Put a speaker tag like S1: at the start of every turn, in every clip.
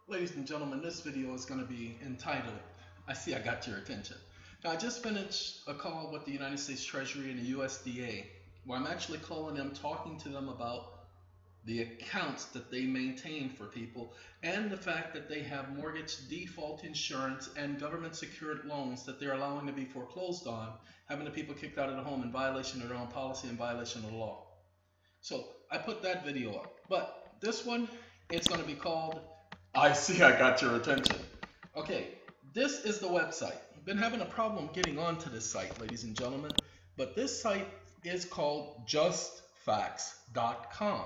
S1: Ladies and gentlemen, this video is going to be entitled, I see I got your attention. Now, I just finished a call with the United States Treasury and the USDA, where I'm actually calling them, talking to them about the accounts that they maintain for people and the fact that they have mortgage default insurance and government secured loans that they're allowing to be foreclosed on, having the people kicked out of the home in violation of their own policy and violation of the law. So I put that video up, but this one, it's going to be called I see I got your attention. Okay, this is the website. I've been having a problem getting onto this site, ladies and gentlemen, but this site is called justfacts.com.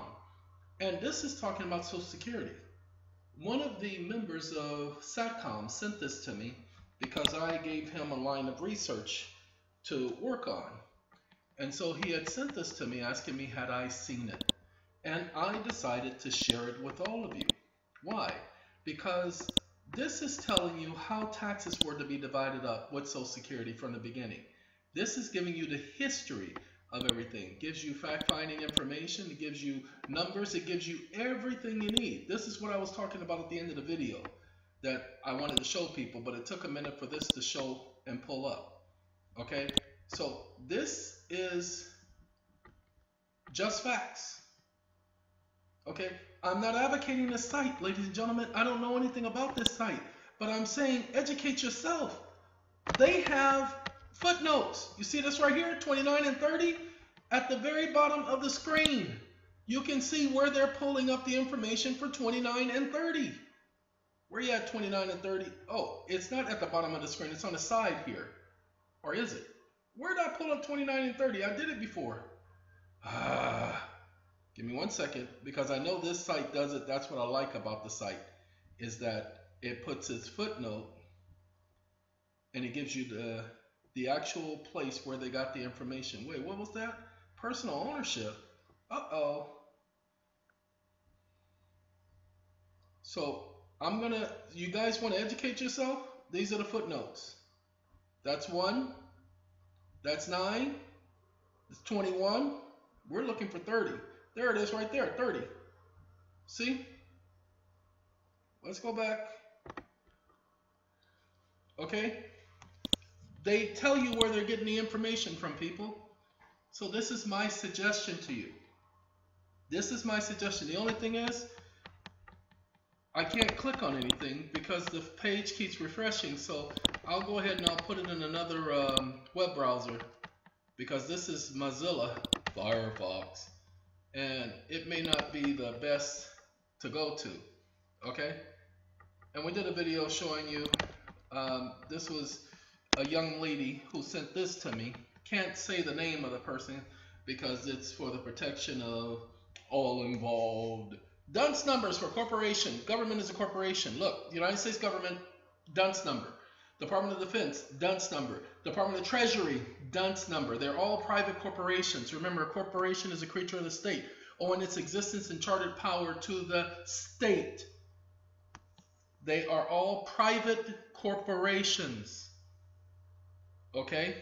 S1: And this is talking about Social Security. One of the members of SATCOM sent this to me because I gave him a line of research to work on. And so he had sent this to me asking me had I seen it. And I decided to share it with all of you. Why? Because this is telling you how taxes were to be divided up with Social Security from the beginning. This is giving you the history of everything. It gives you fact-finding information. It gives you numbers. It gives you everything you need. This is what I was talking about at the end of the video that I wanted to show people, but it took a minute for this to show and pull up. Okay? So this is just facts. Okay? I'm not advocating this site, ladies and gentlemen. I don't know anything about this site, but I'm saying educate yourself. They have footnotes. You see this right here, 29 and 30? At the very bottom of the screen, you can see where they're pulling up the information for 29 and 30. Where you at 29 and 30? Oh, it's not at the bottom of the screen. It's on the side here. Or is it? Where did I pull up 29 and 30? I did it before. Give me 1 second, because I know this site does it. That's what I like about the site, is that it puts its footnote and it gives you the actual place where they got the information. Wait, what was that? Personal ownership. Uh-oh. So you guys want to educate yourself? These are the footnotes. That's 1. That's 9. It's 21. We're looking for 30. There it is right there, 30. See? Let's go back. Okay? They tell you where they're getting the information from, people. So this is my suggestion to you. This is my suggestion. The only thing is, I can't click on anything because the page keeps refreshing. So I'll go ahead and I'll put it in another web browser, because this is Mozilla Firefox. And it may not be the best to go to, okay? And we did a video showing you, this was a young lady who sent this to me. Can't say the name of the person because it's for the protection of all involved. Dunce numbers for corporation. Government is a corporation. Look, United States government, dunce number. Department of Defense, dunce number. Department of Treasury, dunce number. They're all private corporations. Remember, a corporation is a creature of the state, owing its existence and chartered power to the state. They are all private corporations. Okay?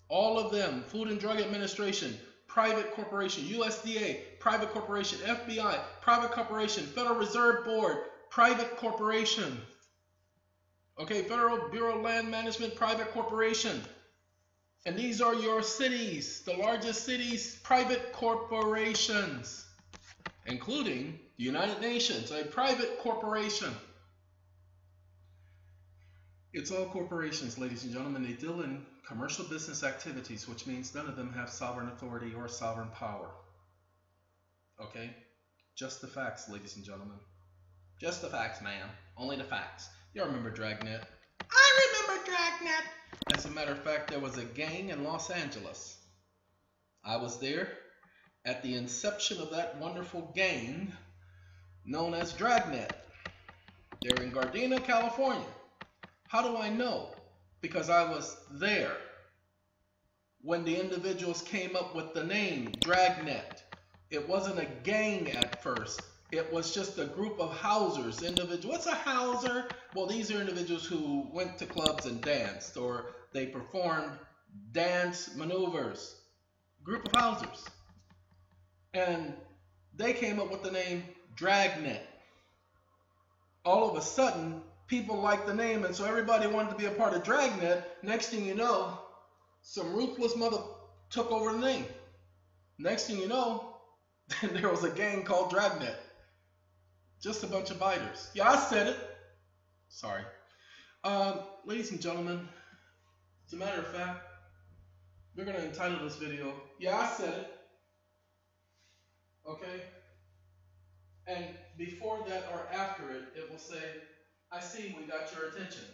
S1: All of them. Food and Drug Administration, private corporation. USDA, private corporation. FBI, private corporation. Federal Reserve Board, private corporation. Okay, Federal Bureau of Land Management, private corporation. And these are your cities, the largest cities, private corporations, including the United Nations, a private corporation. It's all corporations, ladies and gentlemen. They deal in commercial business activities, which means none of them have sovereign authority or sovereign power. Okay? Just the facts, ladies and gentlemen. Just the facts, man. Only the facts. Y'all remember Dragnet? I remember Dragnet. As a matter of fact, there was a gang in Los Angeles. I was there at the inception of that wonderful gang known as Dragnet. They're in Gardena, California. How do I know? Because I was there when the individuals came up with the name Dragnet. It wasn't a gang at first. It was just a group of housers, individuals. What's a houser? Well, these are individuals who went to clubs and danced, or they performed dance maneuvers. Group of housers. And they came up with the name Dragnet. All of a sudden, people liked the name, and so everybody wanted to be a part of Dragnet. Next thing you know, some ruthless mother took over the name. Next thing you know, there was a gang called Dragnet. Just a bunch of biters. Yeah, I said it. Sorry. Ladies and gentlemen, as a matter of fact, we're going to entitle this video, Yeah, I Said It. Okay? And before that or after it, it will say, I see we got your attention.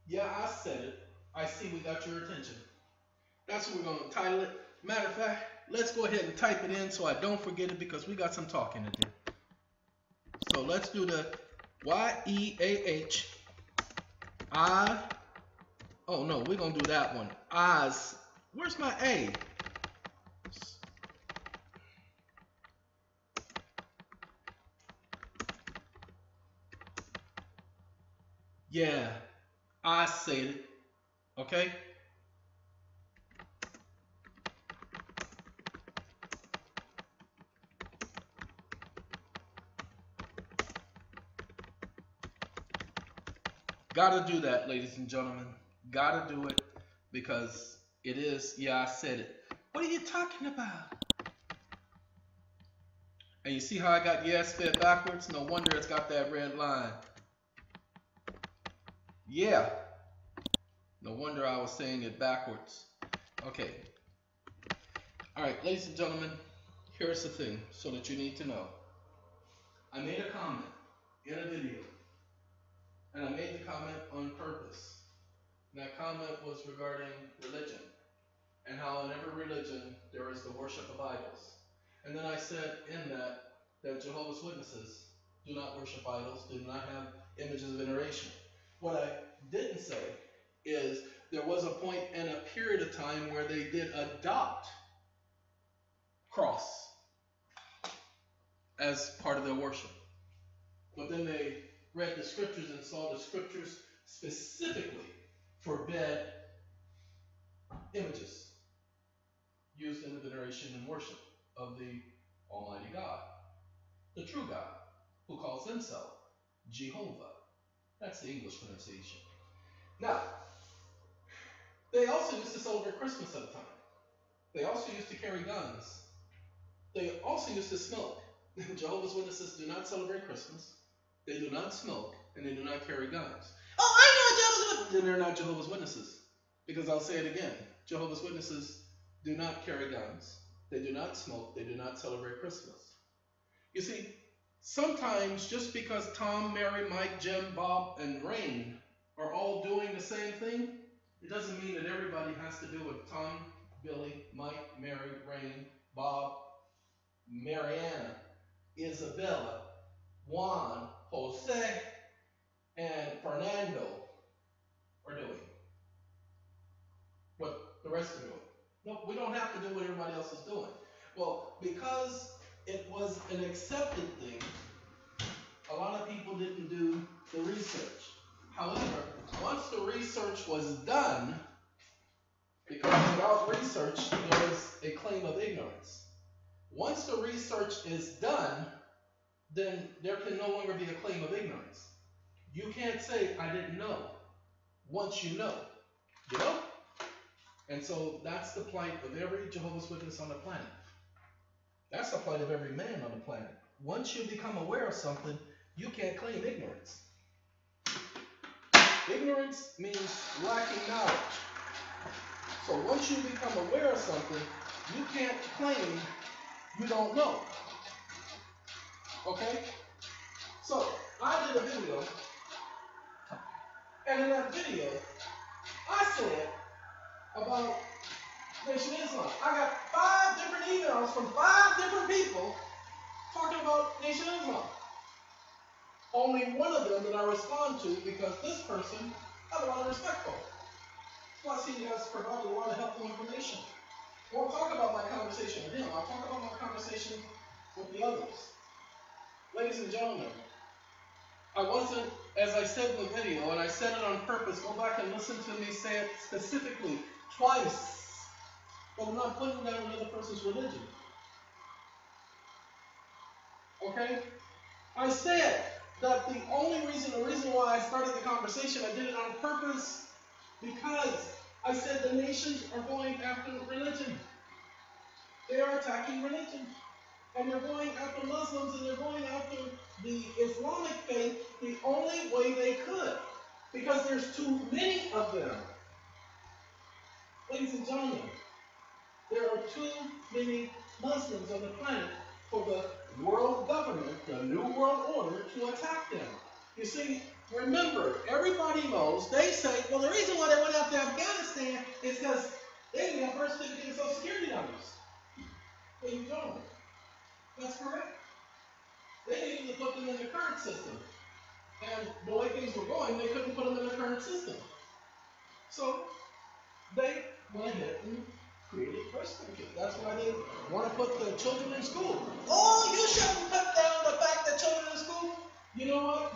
S1: Yeah, I said it. I see we got your attention. That's what we're going to title it. Matter of fact, let's go ahead and type it in so I don't forget it because we got some talking to do. So let's do the Y-E-A-H-I. Oh no, we're going to do that one. Oz. Where's my A? Yeah, I said it. Okay? Gotta do that, ladies and gentlemen. Gotta do it because it is, yeah, I said it. What are you talking about? And you see how I got yes fed backwards? No wonder it's got that red line. Yeah. No wonder I was saying it backwards. Okay. All right, ladies and gentlemen, here's the thing so that you need to know. I made a comment in a video, and I made the comment on purpose. And that comment was regarding religion, and how in every religion there is the worship of idols. And then I said in that Jehovah's Witnesses do not worship idols, do not have images of veneration. What I didn't say is there was a point and a period of time where they did adopt cross as part of their worship. But then they read the scriptures and saw the scriptures specifically forbid images used in the veneration and worship of the Almighty God, the true God, who calls himself Jehovah. That's the English pronunciation. Now, they also used to celebrate Christmas at the time. They also used to carry guns. They also used to smoke. Jehovah's Witnesses do not celebrate Christmas. They do not smoke, and they do not carry guns. Oh, I know Jehovah's Witnesses. Then they're not Jehovah's Witnesses. Because I'll say it again. Jehovah's Witnesses do not carry guns. They do not smoke. They do not celebrate Christmas. You see, sometimes just because Tom, Mary, Mike, Jim, Bob, and Rain are all doing the same thing, it doesn't mean that everybody has to do what Tom, Billy, Mike, Mary, Rain, Bob, Mariana, Isabella, Juan, Jose, and Fernando are doing. What the rest are doing. No, we don't have to do what everybody else is doing. Well, because it was an accepted thing, a lot of people didn't do the research. However, once the research was done, because without research, there is a claim of ignorance. Once the research is done, then there can no longer be a claim of ignorance. You can't say, I didn't know, once you know. You know? And so that's the plight of every Jehovah's Witness on the planet. That's the plight of every man on the planet. Once you become aware of something, you can't claim ignorance. Ignorance means lacking knowledge. So once you become aware of something, you can't claim you don't know. Okay? So I did a video, and in that video, I said about Nation Islam. I got 5 different emails from 5 different people talking about Nation Islam. Only one of them that I respond to because this person I have a lot of respect for. Plus, he has provided a lot of helpful information. I won't talk about my conversation with him. I'll talk about my conversation with the others. Ladies and gentlemen, I wasn't, as I said in the video, and I said it on purpose, go back and listen to me say it specifically twice. But I'm not putting down another person's religion. Okay? I said that the reason why I started the conversation, I did it on purpose, because I said the nations are going after religion. They are attacking religion. And they're going after Muslims, and they're going after the Islamic faith the only way they could. Because there's too many of them. Ladies and gentlemen, there are too many Muslims on the planet for the world government, the New World Order, to attack them. You see, remember, everybody knows, they say, well, the reason why they went after Afghanistan is because they didn't have birth certificate and Social Security numbers. Ladies and gentlemen, that's correct. They needed to put them in the current system. And the way things were going, they couldn't put them in the current system. So, they went ahead and created birth certificates. That's why they want to put the children in school. Oh, you shouldn't put down the fact that children in school. You know what?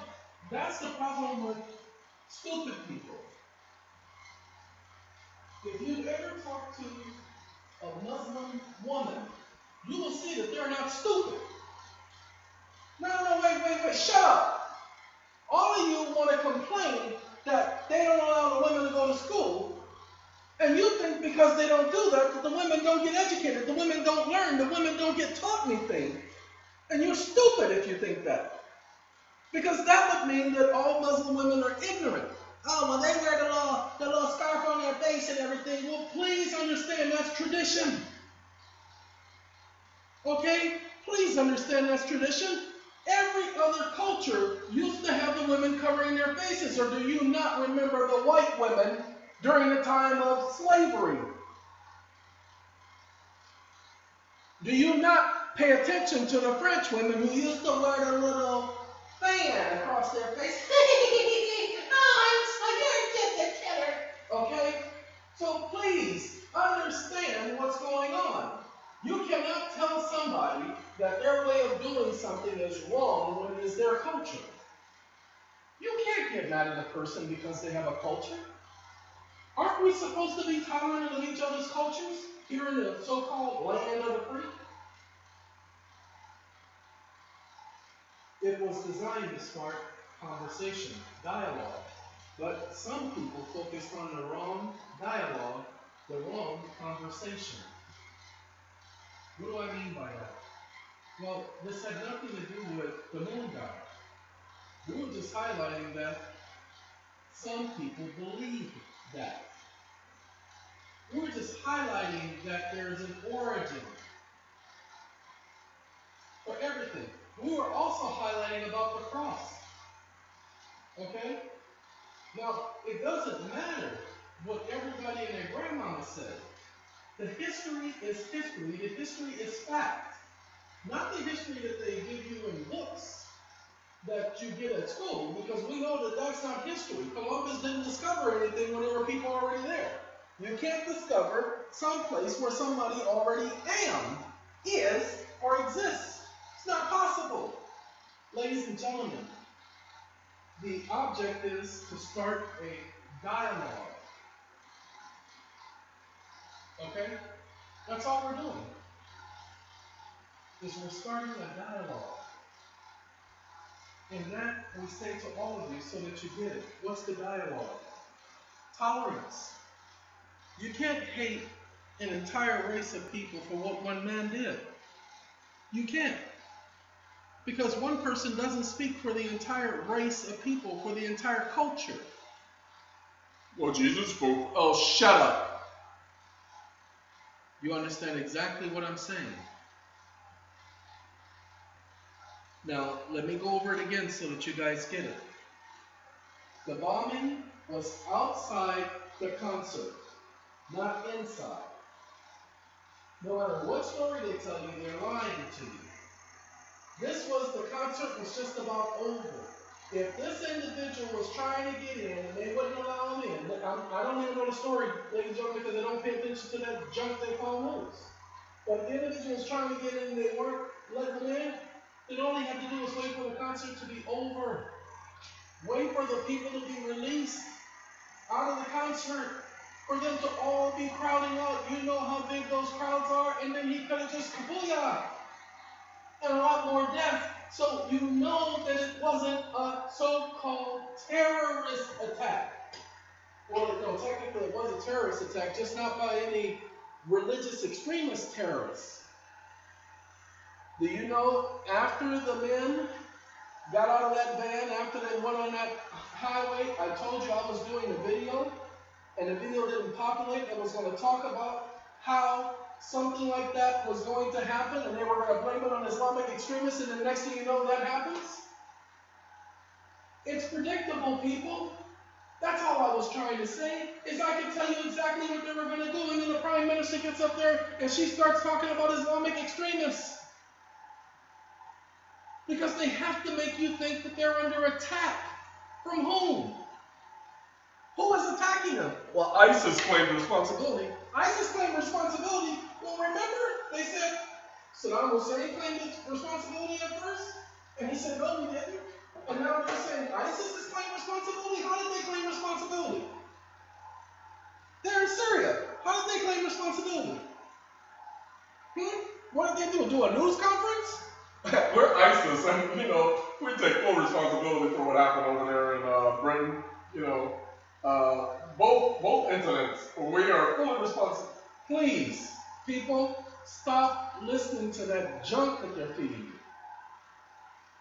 S1: That's the problem with stupid people. If you've ever talked to a Muslim woman, you will see that they're not stupid. No, wait, shut up. All of you want to complain that they don't allow the women to go to school, and you think because they don't do that the women don't get educated, the women don't learn, the women don't get taught anything. And you're stupid if you think that. Because that would mean that all Muslim women are ignorant. Oh, well, they wear the little scarf on their face and everything. Well, please understand that's tradition. Okay? Please understand that's tradition. Every other culture used to have the women covering their faces. Or do you not remember the white women during the time of slavery? Do you not pay attention to the French women who used to wear the little fan across their face? Okay? So please understand what's going on. You cannot tell somebody that their way of doing something is wrong when it is their culture. You can't get mad at a person because they have a culture. Aren't we supposed to be tolerant of each other's cultures here in the so-called land of the free? It was designed to spark conversation, dialogue. But some people focused on the wrong dialogue, the wrong conversation. What do I mean by that? Well, this had nothing to do with the moon god. We were just highlighting that some people believe that. We were just highlighting that there's an origin for everything. We were also highlighting about the cross. Okay? Now, it doesn't matter what everybody and their grandmama said. The history is history. The history is fact. Not the history that they give you in books that you get at school, because we know that that's not history. Columbus didn't discover anything when there were people already there. You can't discover someplace where somebody already is, or exists. It's not possible. Ladies and gentlemen, the object is to start a dialogue. Okay? That's all we're doing. Is we're starting a dialogue. And that we say to all of you so that you get it. What's the dialogue? Tolerance. You can't hate an entire race of people for what one man did. You can't. Because one person doesn't speak for the entire race of people, for the entire culture. Well, Jesus spoke. Oh, shut up. You understand exactly what I'm saying. Now, let me go over it again so that you guys get it. The bombing was outside the concert, not inside. No matter what story they tell you, they're lying to you. The concert was just about over. If this individual was trying to get in and they wouldn't allow him in, I don't even know the story, ladies and gentlemen, because I don't pay attention to that junk they call news. But if the individual was trying to get in and they weren't letting him in, then all he had to do was wait for the concert to be over. Wait for the people to be released out of the concert, for them to all be crowding out. You know how big those crowds are, and then he could have just kabooyah. And a lot more death So you know that it wasn't a so-called terrorist attack. Well, no, technically it was a terrorist attack, just not by any religious extremist terrorists. Do you know after the men got out of that van, after they went on that highway, I told you I was doing a video, and the video didn't populate. It was going to talk about how something like that was going to happen, and they were going to blame it on Islamic extremists, and the next thing you know, that happens. It's predictable, people. That's all I was trying to say, is I can tell you exactly what they were going to do, and then the Prime Minister gets up there, and she starts talking about Islamic extremists. Because they have to make you think that they're under attack. From whom? Who is attacking them? Well, ISIS claimed responsibility. ISIS claimed responsibility? Well, remember, they said Saddam Hussein claimed responsibility at first? And he said, no, we didn't. And now they're saying ISIS has claimed responsibility? How did they claim responsibility? They're in Syria. How did they claim responsibility? What did they do? Do a news conference? We're ISIS, and we take full responsibility for what happened over there in Britain. Both incidents, we are fully responsible. Please, people, stop listening to that junk that they're feeding you.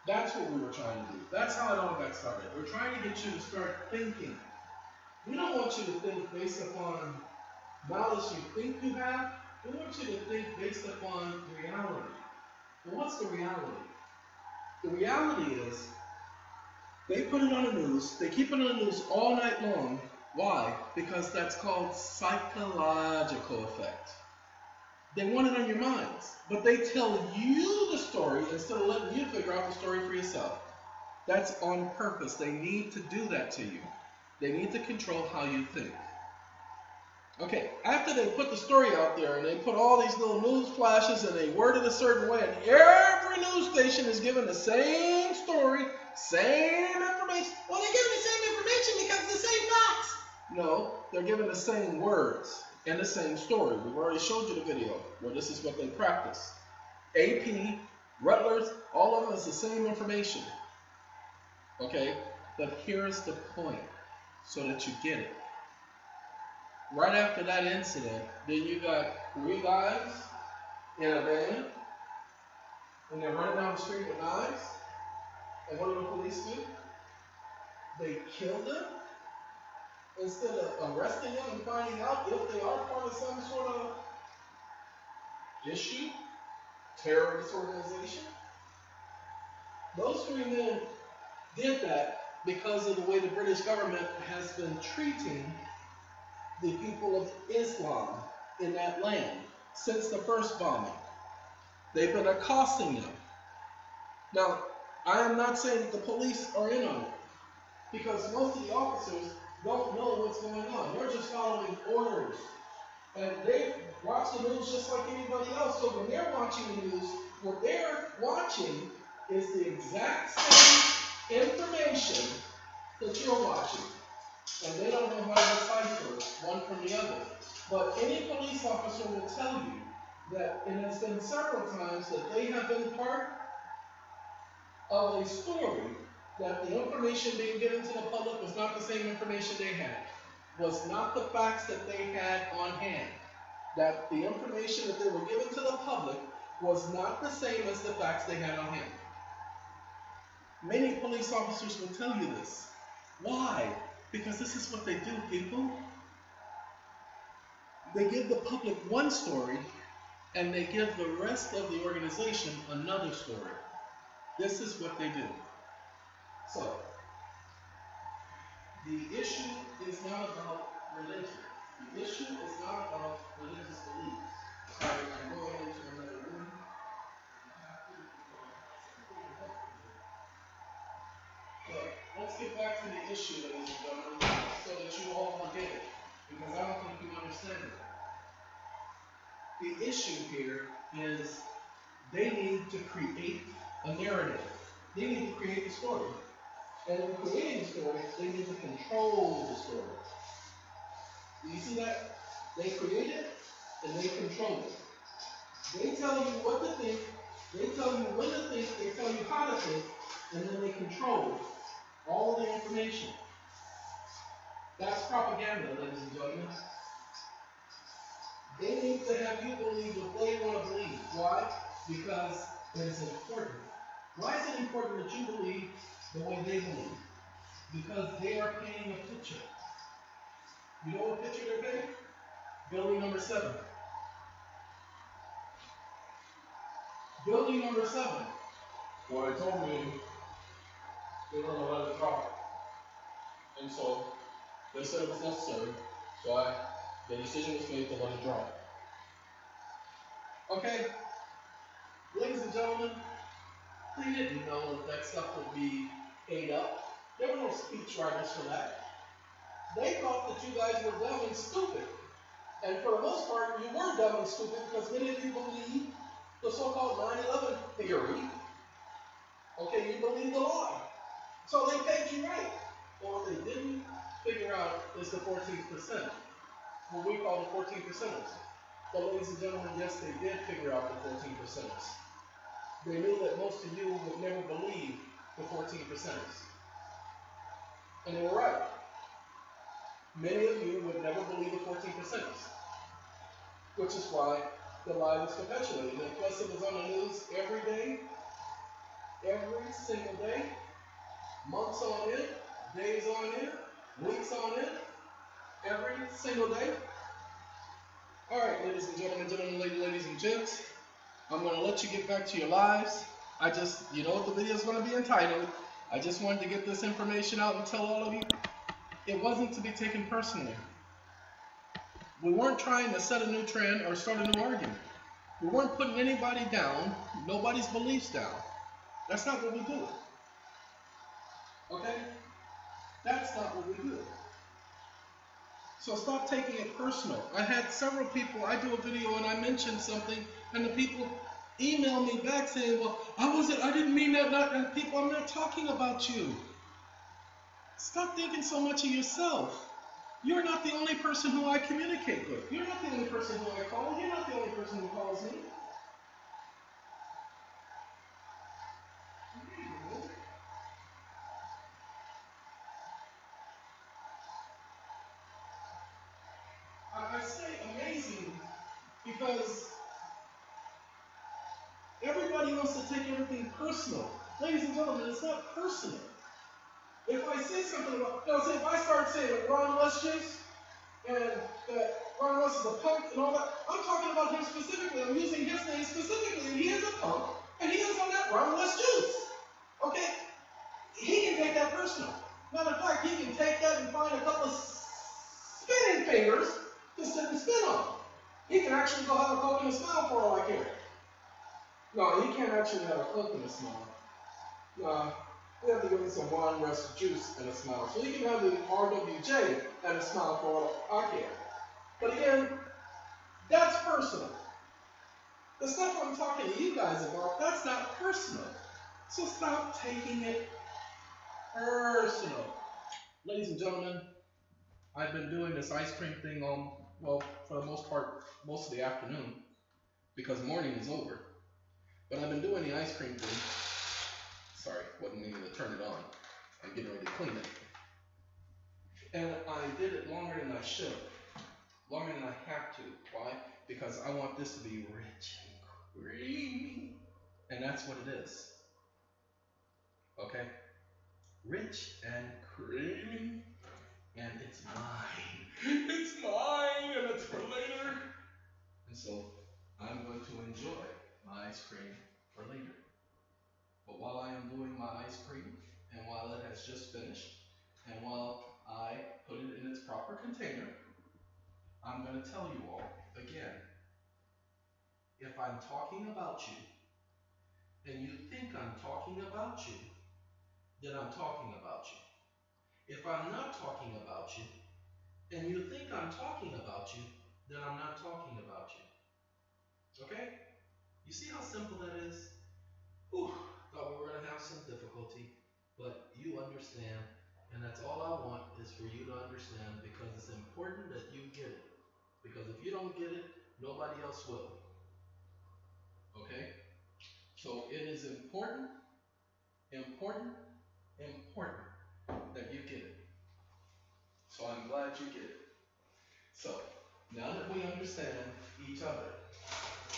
S1: That's what we were trying to do. That's how it all got started. We're trying to get you to start thinking. We don't want you to think based upon knowledge you think you have. We want you to think based upon reality. Well, what's the reality? The reality is, they put it on the news, they keep it on the news all night long. Why? Because that's called psychological effect. They want it on your minds, but they tell you the story instead of letting you figure out the story for yourself. That's on purpose. They need to do that to you. They need to control how you think. Okay, after they put the story out there and they put all these little news flashes and they word it a certain way, and every news station is giving the same story, same information. Well, they're giving the same information because it's the same facts. No, they're giving the same words and the same story. We've already showed you the video where this is what they practice. AP, Rutgers, all of them is the same information. Okay, but here's the point so that you get it. Right after that incident, then you got 3 guys in a van, and they're running down the street with knives. And what do the police do? They kill them instead of arresting them and finding out if they are part of some sort of issue, terrorist organization. Those 3 men did that because of the way the British government has been treating the people of Islam in that land since the first bombing. They've been accosting them. Now, I am not saying that the police are in on it, because most of the officers don't know what's going on. They're just following orders. And they watch the news just like anybody else. So when they're watching the news, what they're watching is the exact same information that you're watching. And they don't know how to decipher one from the other. But any police officer will tell you that, and it's been several times, that they have been part of a story that the information being given to the public was not the same information they had, was not the facts that they had on hand, that the information that they were given to the public was not the same as the facts they had on hand. Many police officers will tell you this. Why? Because this is what they do, people. They give the public one story, and they give the rest of the organization another story. This is what they do. So, the issue is not about religion. The issue is not about religious beliefs. Sorry, I'm going into another room. But let's get back to the issue, ladies and gentlemen, so that you all will get it, because I don't think you understand it. The issue here is they need to create a narrative. They need to create a story. And in creating a story, they need to control the story. Do you see that? They create it and they control it. They tell you what to think They tell you when to think, they tell you how to think, and then they control all the information. That's propaganda, ladies and gentlemen. They need to have you believe what they want to believe. Why? Because it is important. Why is it important that you believe the way they believe? Because they are painting a picture. You know what picture they're painting? Building number 7. Building number 7. Well, they told me they were going to let it drop. And so they said it was necessary. So the decision was made to let it drop. Okay, ladies and gentlemen, they didn't know that stuff would be ate up. There were no speechwriters for that. They thought that you guys were dumb and stupid. And for the most part, you were dumb and stupid because many of you believe the so-called 9/11 theory. Okay, you believe the lie. So they paid you right. But what they didn't figure out is the 14%. What we call the 14%ers. But ladies and gentlemen, yes, they did figure out the 14%ers. They knew that most of you would never believe the 14%ers. And they were right. Many of you would never believe the 14%ers. Which is why the lie was perpetuated. And plus it was on the news every day, every single day, months on end, days on end, weeks on end, every single day. Alright, ladies and gentlemen, ladies and gents, I'm going to let you get back to your lives. You know what the video is going to be entitled. I just wanted to get this information out and tell all of you, it wasn't to be taken personally. We weren't trying to set a new trend or start a new argument. We weren't putting anybody down, nobody's beliefs down. That's not what we do. Okay? That's not what we do. So stop taking it personal. I had several people, I do a video and I mentioned something, and the people email me back saying, well, I didn't mean that, and people, I'm not talking about you. Stop thinking so much of yourself. You're not the only person who I communicate with. You're not the only person who I call. You're not the only person who calls me. I say amazing because everybody wants to take everything personal. Ladies and gentlemen, it's not personal. If I say something about, if I start saying Ron West juice and that Ron West is a punk and all that, I'm talking about him specifically. I'm using his name specifically, and he is a punk, and he is on that Ron West juice. Okay? He can take that personal. Matter of fact, he can take that and find a couple of spinning fingers to sit and spin on. He can actually go have a Coke and a smile for all I care. No, he can't actually have a Coke and a smile. No, we have to give him some Ron West juice and a smile. So he can have the RWJ and a smile for all I care. But again, that's personal. The stuff I'm talking to you guys about, that's not personal. So stop taking it personal. Ladies and gentlemen, I've been doing this ice cream thing for the most part, most of the afternoon, because morning is over. But I've been doing the ice cream thing. Sorry, wasn't meaning to turn it on. I'm getting ready to clean it. And I did it longer than I should. Longer than I have to. Why? Because I want this to be rich and creamy. And that's what it is. Okay? Rich and creamy. And it's mine. It's mine, and it's for later. And so I'm going to enjoy my ice cream for later. But while I am doing my ice cream, and while it has just finished, and while I put it in its proper container, I'm going to tell you all again, if I'm talking about you, and you think I'm talking about you, then I'm talking about you. If I'm not talking about you, and you think I'm talking about you, then I'm not talking about you. Okay? You see how simple that is? Whew, thought we were going to have some difficulty, but you understand, and that's all I want is for you to understand, because it's important that you get it. Because if you don't get it, nobody else will. Okay? So it is important, important, important that you get it. So I'm glad you get it. So now that we understand each other,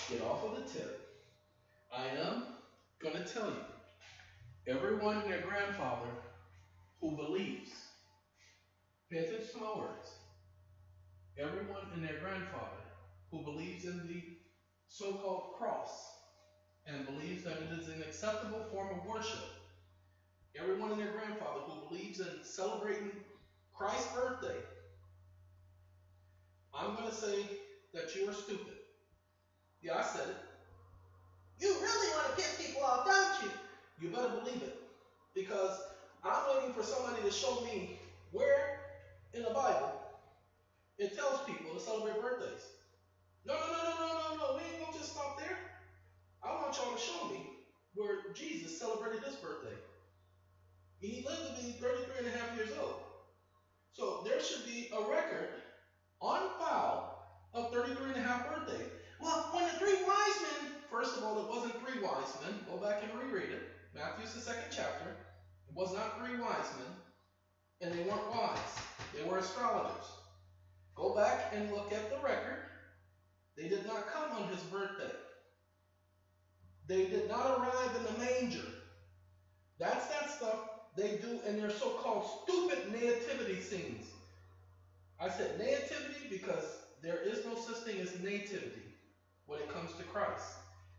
S1: get off of the tip. I am going to tell you, everyone and their grandfather who believes, pay attention to my words, everyone and their grandfather who believes in the so-called cross and believes that it is an acceptable form of worship, everyone and their grandfather who believes in celebrating Christ's birthday, I'm going to say that you are stupid. Yeah, I said it. You really want to piss people off, don't you? You better believe it. Because I'm waiting for somebody to show me where in the Bible it tells people to celebrate birthdays. No, no, no, no, no, no, no. We ain't going to just stop there. I want y'all to show me where Jesus celebrated his birthday. He lived to be 33 and a half years old. So there should be a record on file of 33 and a half birthday. Well, when the three wise men, first of all, it wasn't three wise men. Go back and reread it. Matthew's the 2nd chapter. It was not three wise men, and they weren't wise. They were astrologers. Go back and look at the record. They did not come on his birthday. They did not arrive in the manger. That's that stuff they do in their so-called stupid nativity scenes. I said nativity because there is no such thing as nativity when it comes to Christ.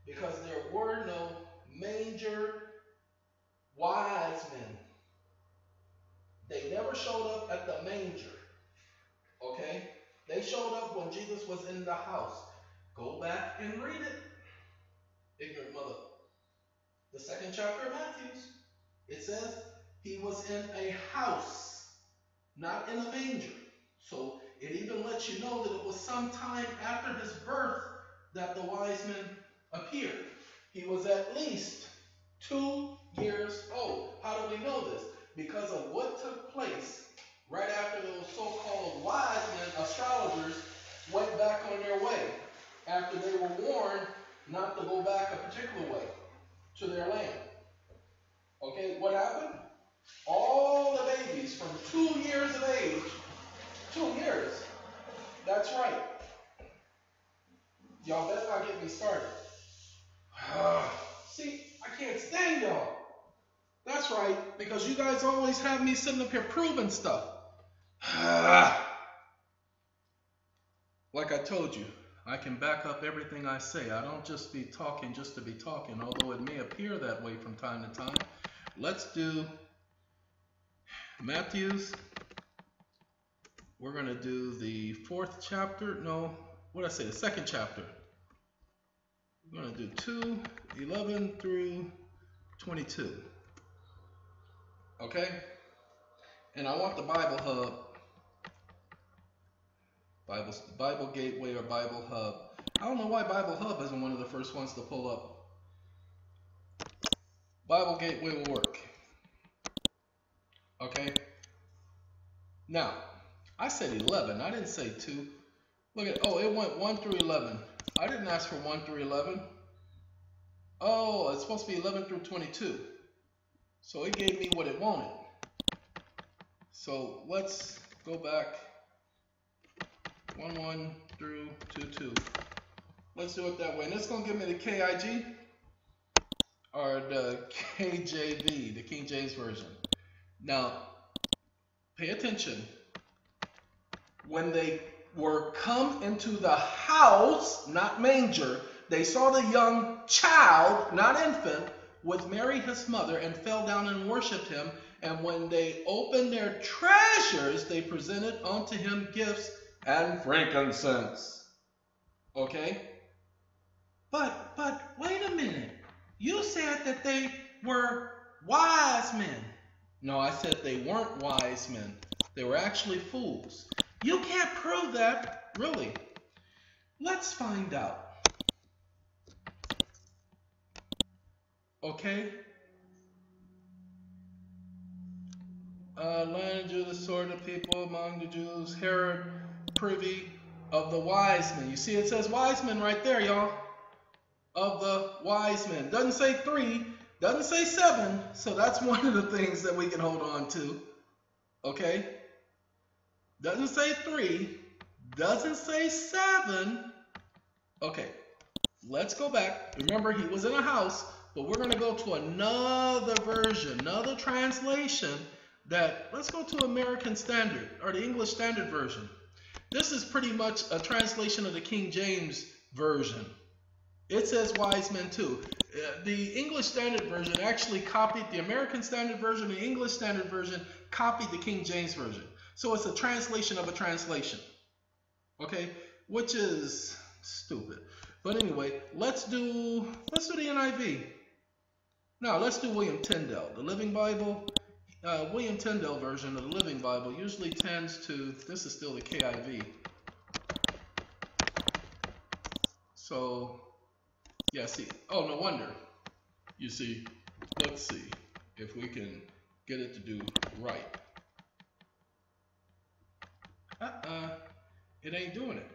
S1: Because there were no manger wise men. They never showed up at the manger. Okay? They showed up when Jesus was in the house. Go back and read it, ignorant mother. The 2nd chapter of Matthew. It says he was in a house, not in a manger. So it even lets you know that it was some time after his birth that the wise men appeared. He was at least 2 years old. How do we know this? Because of what took place right after those so-called wise men, astrologers, went back on their way after they were warned not to go back a particular way to their land. Okay, what happened? All the babies from 2 years of age, 2 years, that's right. Y'all better not get me started. See, I can't stand y'all. That's right, because you guys always have me sitting up here proving stuff. Like I told you, I can back up everything I say. I don't just be talking just to be talking, although it may appear that way from time to time. Let's do Matthew's. We're going to do the 4th chapter. No, what did I say? The 2nd chapter. We're going to do 2:11 through 22. Okay? And I want the Bible Hub, Bible Gateway or Bible Hub. I don't know why Bible Hub isn't one of the first ones to pull up. Bible Gateway will work. Okay? Now, I said 11. I didn't say 2. Look at, oh, it went 1 through 11. I didn't ask for 1 through 11. Oh, it's supposed to be 11 through 22. So it gave me what it wanted. So let's go back 1 through 2. Let's do it that way. And it's going to give me the KIG or the KJV, the King James Version. Now, pay attention. When they were come into the house, not manger, they saw the young child, not infant, with Mary his mother, and fell down and worshipped him. And when they opened their treasures, they presented unto him gifts and frankincense. Okay? But wait a minute. You said that they were wise men. No, I said they weren't wise men. They were actually fools. You can't prove that, really. Let's find out. Okay? Lion of Judah, the sword of people among the Jews, Herod, privy of the wise men. You see, it says wise men right there, y'all. of the wise men. Doesn't say 3, doesn't say 7. So that's one of the things that we can hold on to. Okay? Doesn't say 3, doesn't say 7. Okay, let's go back. Remember, he was in a house, but we're going to go to another version, another translation that, let's go to American Standard, or the English Standard Version. This is pretty much a translation of the King James Version. It says wise men too. The English Standard Version actually copied the American Standard Version. The English Standard Version copied the King James Version. So it's a translation of a translation. Okay, which is stupid. But anyway, let's do the NIV. Now let's do William Tyndale, the Living Bible. William Tyndale version of the Living Bible usually tends to, this is still the KIV. So, yeah, see, oh, no wonder. You see, let's see if we can get it to do right. It ain't doing it.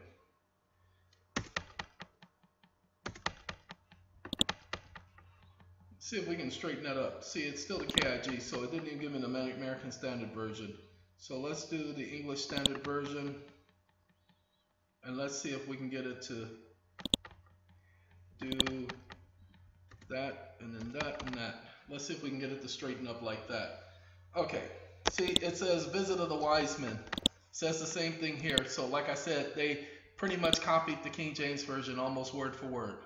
S1: See if we can straighten that up. See, it's still the KIG, so it didn't even give me the American Standard Version. So let's do the English Standard Version, and let's see if we can get it to do that, and then that, and that. Let's see if we can get it to straighten up like that. Okay, see, it says Visit of the Wise Men. It says the same thing here. So like I said, they pretty much copied the King James Version almost word for word.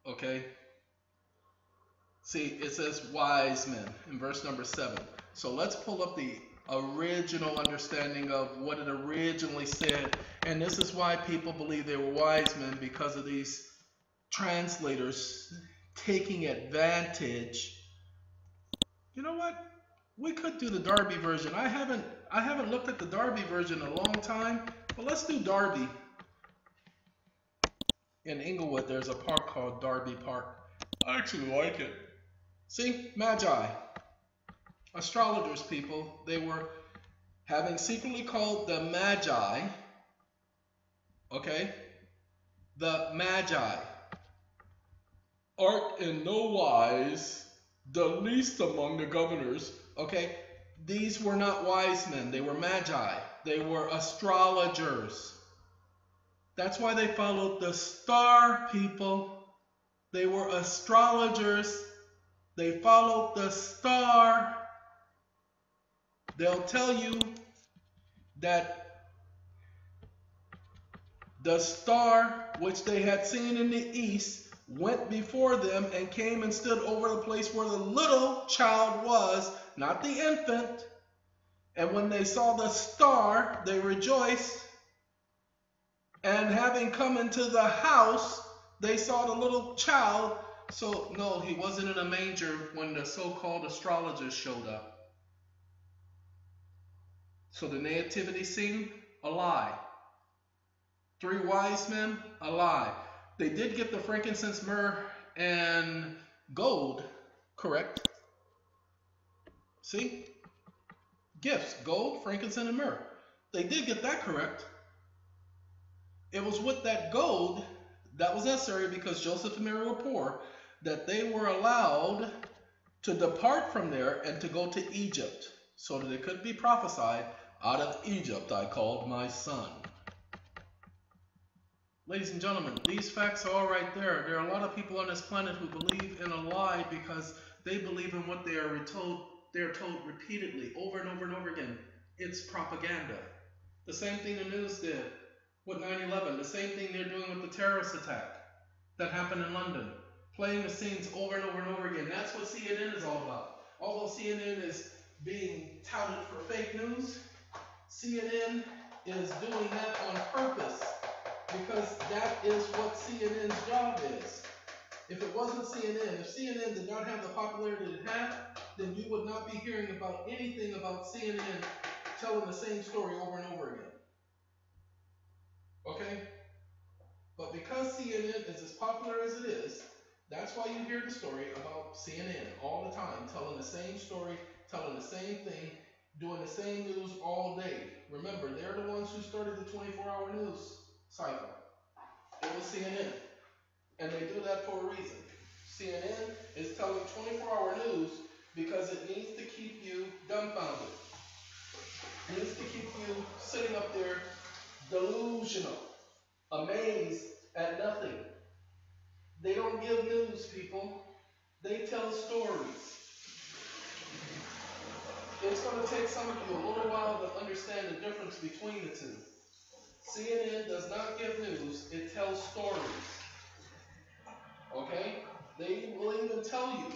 S1: Okay? See, it says wise men in verse number 7. So let's pull up the original understanding of what it originally said. And this is why people believe they were wise men, because of these translators taking advantage. You know what? We could do the Darby version. I haven't looked at the Darby version in a long time, but let's do Darby. In Inglewood, there's a park called Darby Park. I actually like it. See, Magi, astrologers, people, they were having secretly called the Magi, okay? The Magi, art in no wise the least among the governors, okay? These were not wise men, they were Magi, they were astrologers. That's why they followed the star, people. They were astrologers. They followed the star. They'll tell you that the star which they had seen in the east went before them and came and stood over the place where the little child was, not the infant. And when they saw the star, they rejoiced. And having come into the house, they saw the little child. So, no, he wasn't in a manger when the so-called astrologers showed up. So the nativity scene, a lie. 3 wise men, a lie. They did get the frankincense, myrrh, and gold correct. See? Gifts, gold, frankincense, and myrrh. They did get that correct. It was with that gold that was necessary, because Joseph and Mary were poor, that they were allowed to depart from there and to go to Egypt, so that it could be prophesied, out of Egypt I called my son. Ladies and gentlemen, these facts are all right there. There are a lot of people on this planet who believe in a lie because they believe in what they are told. They are told repeatedly, over and over and over again. It's propaganda. The same thing the news did with 9/11. The same thing they're doing with the terrorist attack that happened in London. Playing the scenes over and over and over again. That's what CNN is all about. Although CNN is being touted for fake news, CNN is doing that on purpose, because that is what CNN's job is. If it wasn't CNN, if CNN did not have the popularity it had, then you would not be hearing about anything about CNN telling the same story over and over again. Okay? But because CNN is as popular as it is, that's why you hear the story about CNN all the time, telling the same story, telling the same thing, doing the same news all day. Remember, they're the ones who started the 24-hour news cycle. It was CNN. And they do that for a reason. CNN is telling 24-hour news because it needs to keep you dumbfounded. It needs to keep you sitting up there delusional, amazed at nothing. They don't give news, people. They tell stories. It's going to take some of you a little while to understand the difference between the two. CNN does not give news, it tells stories. Okay? They will even tell you.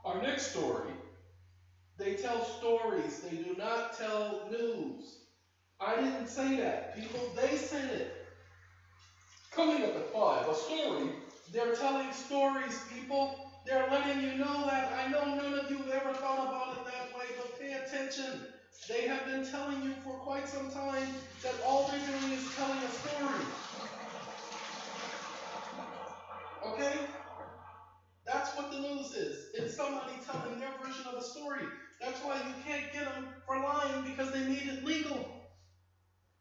S1: Our next story, they tell stories, they do not tell news. I didn't say that, people, they said it. Coming up at 5, a story. They're telling stories, people. They're letting you know that. I know none of you ever thought about it that way, but pay attention. They have been telling you for quite some time that all they're doing is telling a story. Okay? That's what the news is. It's somebody telling their version of a story. That's why you can't get them for lying, because they made it legal.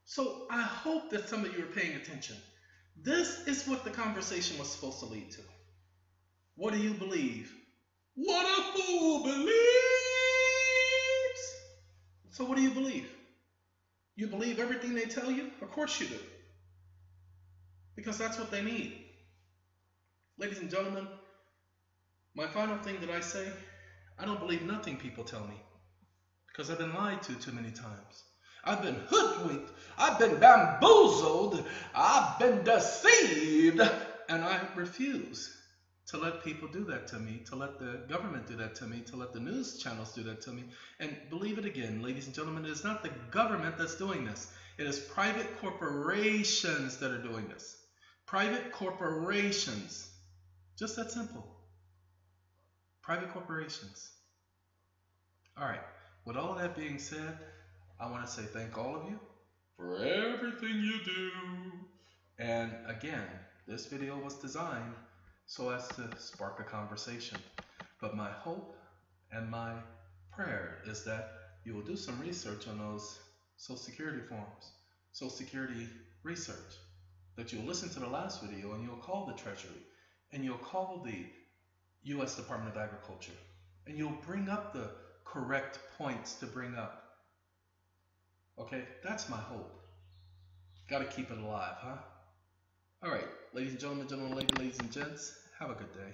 S1: So I hope that some of you are paying attention. This is what the conversation was supposed to lead to. What do you believe? What a fool believes! So what do you believe? You believe everything they tell you? Of course you do. Because that's what they need. Ladies and gentlemen, my final thing that I say, I don't believe nothing people tell me. Because I've been lied to too many times. I've been hoodwinked. I've been bamboozled. I've been deceived. And I refuse to let people do that to me, to let the government do that to me, to let the news channels do that to me. And believe it again, ladies and gentlemen, it is not the government that's doing this. It is private corporations that are doing this. Private corporations. Just that simple. Private corporations. All right. With all of that being said, I want to say thank all of you for everything you do. And again, this video was designed so as to spark a conversation. But my hope and my prayer is that you will do some research on those Social Security forms, Social Security research, that you'll listen to the last video and you'll call the Treasury and you'll call the U.S. Department of Agriculture and you'll bring up the correct points to bring up. Okay, that's my hope. Got to keep it alive, huh? All right, ladies and gentlemen, ladies and gents, have a good day.